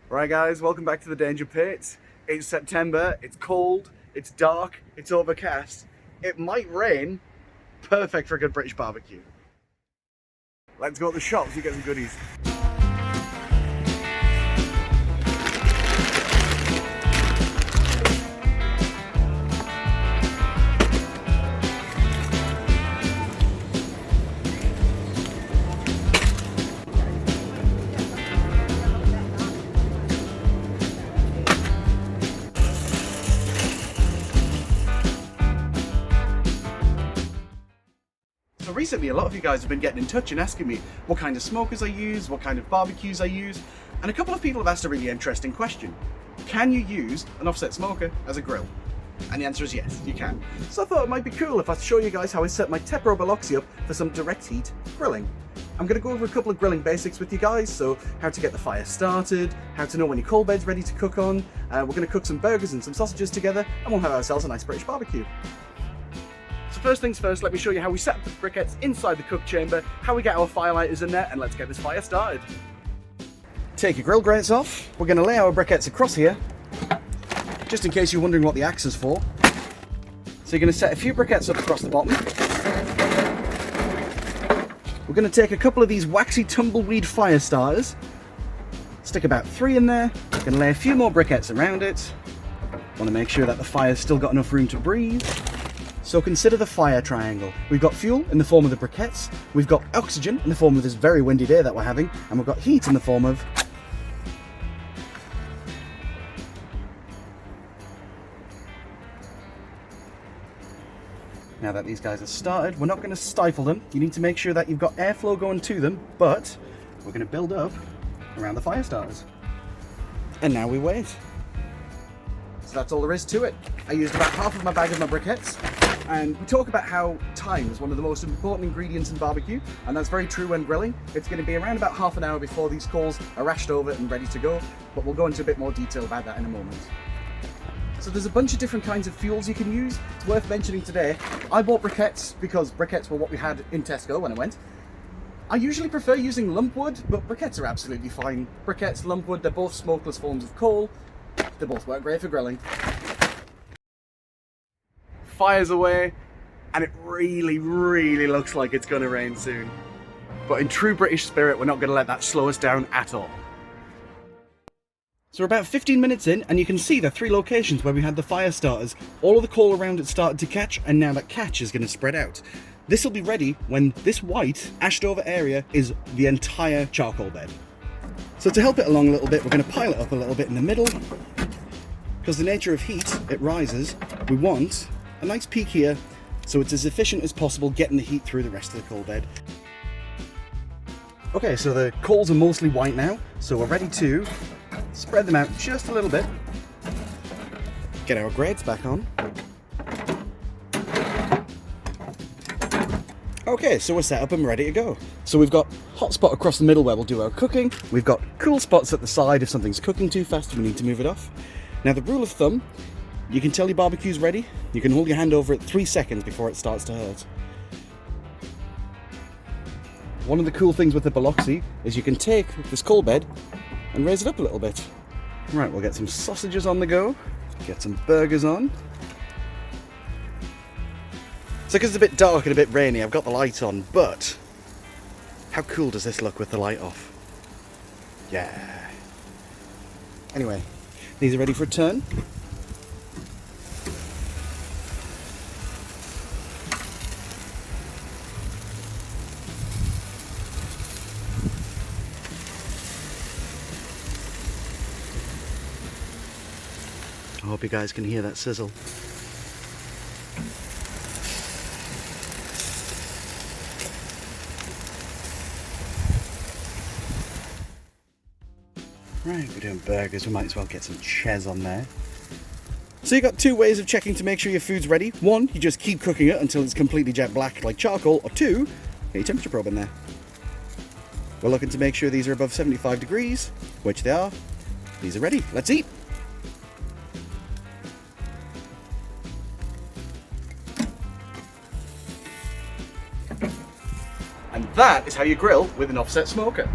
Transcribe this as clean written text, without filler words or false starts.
Right guys, welcome back to the Danger Pit. It's September, it's cold, it's dark, it's overcast. It might rain. Perfect for a good British barbecue. Let's go to the shops and get some goodies. So recently, a lot of you guys have been getting in touch and asking me what kind of smokers I use, what kind of barbecues I use, and a couple of people have asked a really interesting question. Can you use an offset smoker as a grill? And the answer is yes, you can. So I thought it might be cool if I show you guys how I set my Tepro Biloxi up for some direct heat grilling. I'm going to go over a couple of grilling basics with you guys, so how to get the fire started, how to know when your coal bed's ready to cook on, we're going to cook some burgers and some sausages together, and we'll have ourselves a nice British barbecue. So first things first, let me show you how we set up the briquettes inside the cook chamber, how we get our firelighters in there, and let's get this fire started. Take your grill grates off. We're going to lay our briquettes across here, just in case you're wondering what the axe is for. So you're going to set a few briquettes up across the bottom. We're going to take a couple of these waxy tumbleweed fire starters, stick about 3 in there. We're going to lay a few more briquettes around it. Want to make sure that the fire's still got enough room to breathe. So consider the fire triangle. We've got fuel in the form of the briquettes, we've got oxygen in the form of this very windy day that we're having, and we've got heat in the form of Now that these guys are started, we're not going to stifle them. You need to make sure that you've got airflow going to them, but we're going to build up around the fire starters. And now we wait. So that's all there is to it. I used about half of my bag of my briquettes, and we talk about how time is one of the most important ingredients in barbecue, and that's very true when grilling. It's going to be around about half an hour before these coals are rashed over and ready to go, but we'll go into a bit more detail about that in a moment. So there's a bunch of different kinds of fuels you can use. It's worth mentioning today, I bought briquettes because briquettes were what we had in Tesco when I went. I usually prefer using lump wood, but briquettes are absolutely fine. Briquettes, lump wood, they're both smokeless forms of coal. They both work great for grilling. Fire's away, and it really looks like it's going to rain soon. But in true British spirit, we're not going to let that slow us down at all. So we're about 15 minutes in, and you can see the 3 locations where we had the fire starters. All of the coal around it started to catch, and now that catch is going to spread out. This will be ready when this white ashed over area is the entire charcoal bed. So to help it along a little bit, we're going to pile it up a little bit in the middle. Because the nature of heat, it rises. We want a nice peak here, so it's as efficient as possible getting the heat through the rest of the coal bed. Okay, so the coals are mostly white now, so we're ready to spread them out just a little bit. Get our grates back on. Okay, so we're set up and ready to go. So we've got hot spot across the middle where we'll do our cooking. We've got cool spots at the side if something's cooking too fast and we need to move it off. Now the rule of thumb, you can tell your barbecue's ready. You can hold your hand over it 3 seconds before it starts to hurt. One of the cool things with the Biloxi is you can take this coal bed and raise it up a little bit. Right, we'll get some sausages on the go, get some burgers on. So because it's a bit dark and a bit rainy, I've got the light on, but how cool does this look with the light off? Yeah. Anyway, these are ready for a turn. I hope you guys can hear that sizzle. Right, we're doing burgers, we might as well get some ches on there. So you've got 2 ways of checking to make sure your food's ready. 1, you just keep cooking it until it's completely jet black like charcoal, or 2, get your temperature probe in there. We're looking to make sure these are above 75 degrees, which they are. These are ready, let's eat! And that is how you grill with an offset smoker.